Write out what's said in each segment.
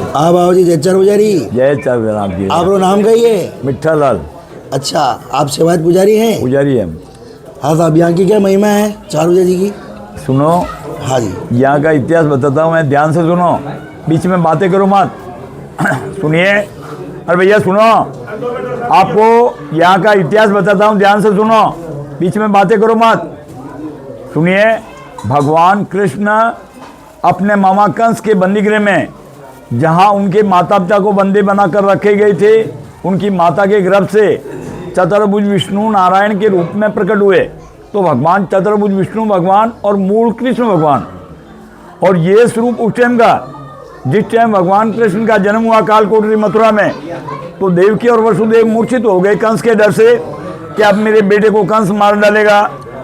हाँ बाबू जी, जय चार पुजारी। जय चार जनाब जी। आपको नाम कहिए। मिठा लाल अच्छा, आप सेवायत पुजारी हैं? पुजारी है। हाँ, तो अब यहाँ की क्या महिमा है चारुजा जी की? सुनो, हाँ जी। यहाँ का इतिहास बताता हूँ मैं, ध्यान से सुनो, बीच में बातें करो मत। सुनिए, अरे भैया सुनो, आपको यहाँ का इतिहास बताता हूँ, ध्यान से सुनो, बीच में बातें करो मत। सुनिए, भगवान कृष्ण अपने मामा कंस के बंदीगृह में, जहाँ उनके माता पिता को बंदी बनाकर रखे गए थे, उनकी माता के गर्भ से चतुर्भुज विष्णु नारायण के रूप में प्रकट हुए। तो भगवान चतुर्भुज विष्णु भगवान और मूल कृष्ण भगवान, और ये स्वरूप उस टाइम का, जिस टाइम भगवान कृष्ण का जन्म हुआ कालकोटरी मथुरा में, तो देवकी और वसुदेव मूर्छित हो गए कंस के डर से कि अब मेरे बेटे को कंस मार डालेगा।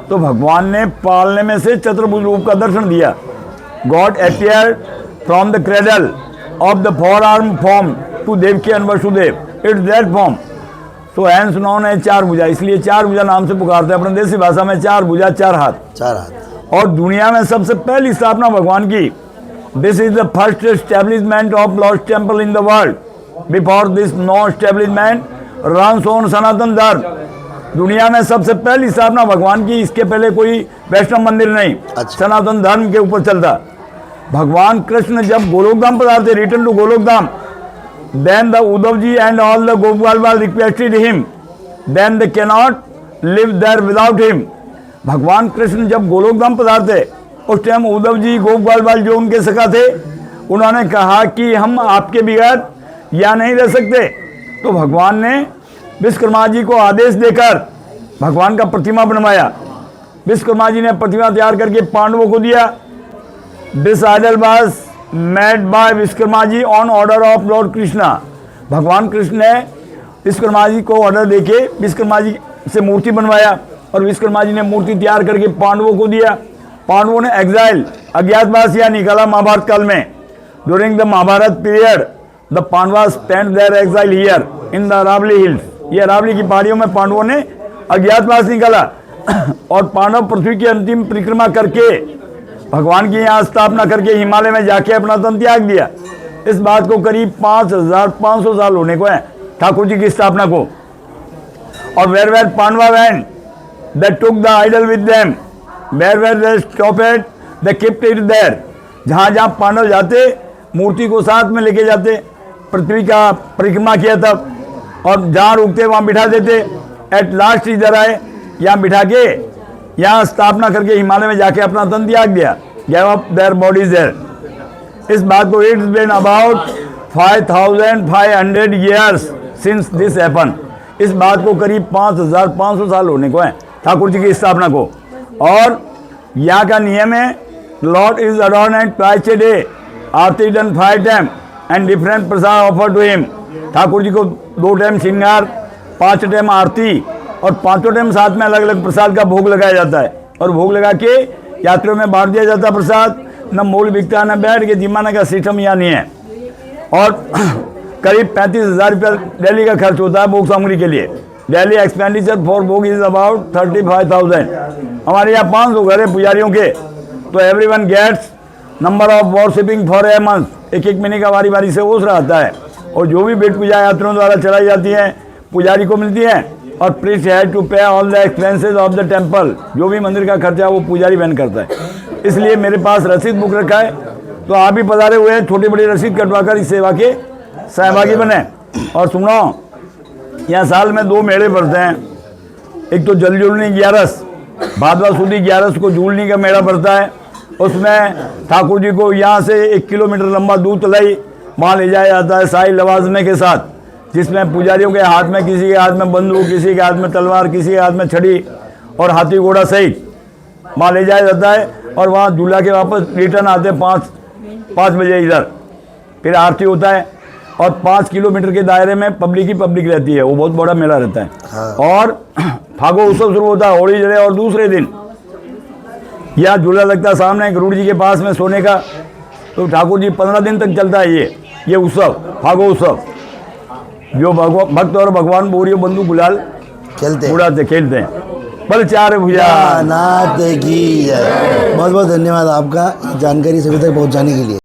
तो भगवान ने पालने में से चतुर्भुज रूप का दर्शन दिया। God appeared from the cradle of the four arm form to Devaki and Vasudev, it's that form, so hence known है चार भुजा, इसलिए चार भुजा नाम से पुकारते हैं अपने देसी भाषा में। चार भुजा, चार हाथ। चार हाथ। और दुनिया में सबसे पहली स्थापना भगवान की। This is the first establishment of lost temple in the world. Before this no establishment runs on Sanatan Dharma. दुनिया में सबसे पहली स्थापना भगवान की, इसके पहले कोई वैष्णव मंदिर नहीं। अच्छा। सनातन धर्म के ऊपर चलता। भगवान कृष्ण जब गोलोकधाम पधारते, return to Golokdham, then the Uddhavji and all the Gopalwal requested him, then they cannot live there without him. भगवान कृष्ण जब गोलोकधाम पधारते, उस टाइम उद्धव जी गोपालवाल जो उनके सखा थे, उन्होंने कहा कि हम आपके बगैर यहाँ नहीं रह सकते। तो भगवान ने विश्वकर्मा जी को आदेश देकर भगवान का प्रतिमा बनवाया। विश्वकर्मा जी ने प्रतिमा तैयार करके पांडवों को दिया। This idol was made by Vishwakarma ji on order of lord Krishna. भगवान कृष्ण ने विश्वकर्मा जी को ऑर्डर देके विश्वकर्मा जी से मूर्ति बनवाया, और विश्वकर्मा जी ने मूर्ति तैयार करके पांडवों को दिया। पांडवों ने एग्जाइल, अज्ञातवास या निकाला महाभारत काल में। During the Mahabharat period the Pandavas spent their exile here in the Aravalli hills. ये अरावली की पहाड़ियों में पांडवों ने अज्ञातवास निकाला, और पांडव पृथ्वी की अंतिम परिक्रमा करके भगवान की यहाँ स्थापना करके हिमालय में जाके अपना तन त्याग दिया। इस बात को करीब 5500 साल होने को है ठाकुर जी की स्थापना को। और where where Pandava when they took the idol with them, where where they stopped they kept it there. जहाँ जहाँ पांडव जाते, मूर्ति को साथ में लेके जाते, पृथ्वी का परिक्रमा किया तब, और जहाँ रुकते वहाँ बिठा देते। एट लास्ट इधर आए, यहाँ बिठा के यहाँ स्थापना करके हिमालय में जाके अपना तन त्याग दिया। Gave up their bodies there. इस बात को it's been about 5500 years since this happen. इस बात को करीब 5500 साल होने को है ठाकुर जी की स्थापना को। और यहाँ का नियम है, lord is adorn and twice a day, aarti done 5 time and different prasad offer to him. Thakur ji को 2 टाइम श्रृंगार, 5 टाइम आरती, और 5 टाइम साथ में अलग अलग प्रसाद का भोग लगाया जाता है। और भोग लगा के यात्रियों में बांट दिया जाता है प्रसाद। न मूल बिकता, न बैठ के जिमाना का सिस्टम यहाँ नहीं है। और करीब 35,000 रुपया डेली का खर्च होता है भोग सामग्री के लिए। Daily expenditure for bhog is about 35,000। हमारे यहाँ 500 घर है पुजारियों के, तो everyone gets number of worshipping for a month. एक एक महीने का बारी बारी से ओस रहता है। और जो भी भेंट पूजा यात्रियों द्वारा चलाई जाती है पुजारी को मिलती है। और प्रीस्ट हैड टू पे all the expenses of the temple. जो भी मंदिर का खर्चा वो पुजारी वहन करता है। इसलिए मेरे पास रसीद बुक रखा है, तो आप भी पधारे हुए हैं, छोटी बड़ी रसीद कटवाकर इस सेवा के सहभागी बने। और सुनो, यहाँ साल में 2 मेले पड़ते हैं। एक तो जल जुलनी 11, भादवा सुदी 11 को जुलनी का मेला पड़ता है। उसमें ठाकुर जी को यहाँ से 1 किलोमीटर लंबा दूध तलाई वहाँ ले जाया जाता है शाही लवाजमे के साथ, जिसमें पुजारियों के हाथ में, किसी के हाथ में बंदूक, किसी के हाथ में तलवार, किसी के हाथ में छड़ी और हाथी घोड़ा सहित वहाँ ले जाया जाता है। और वहाँ दूल्हा के वापस रिटर्न आते हैं 5 बजे इधर। फिर आरती होता है, और 5 किलोमीटर के दायरे में पब्लिक ही पब्लिक रहती है। वो बहुत बड़ा मेला रहता है। हाँ। और फागो उत्सव शुरू होता है होली जड़े, और दूसरे दिन यहाँ झूला लगता है सामने गरुड़ जी के पास में सोने का। तो ठाकुर जी 15 दिन तक चलता है ये उत्सव, फागो उत्सव, जो भक्त और भगवान बोरियो बंधु गुलाल खेलते हैं। बल चार भुजा नाथ की जय। बहुत बहुत धन्यवाद आपका जानकारी सभी तक पहुंचाने के लिए।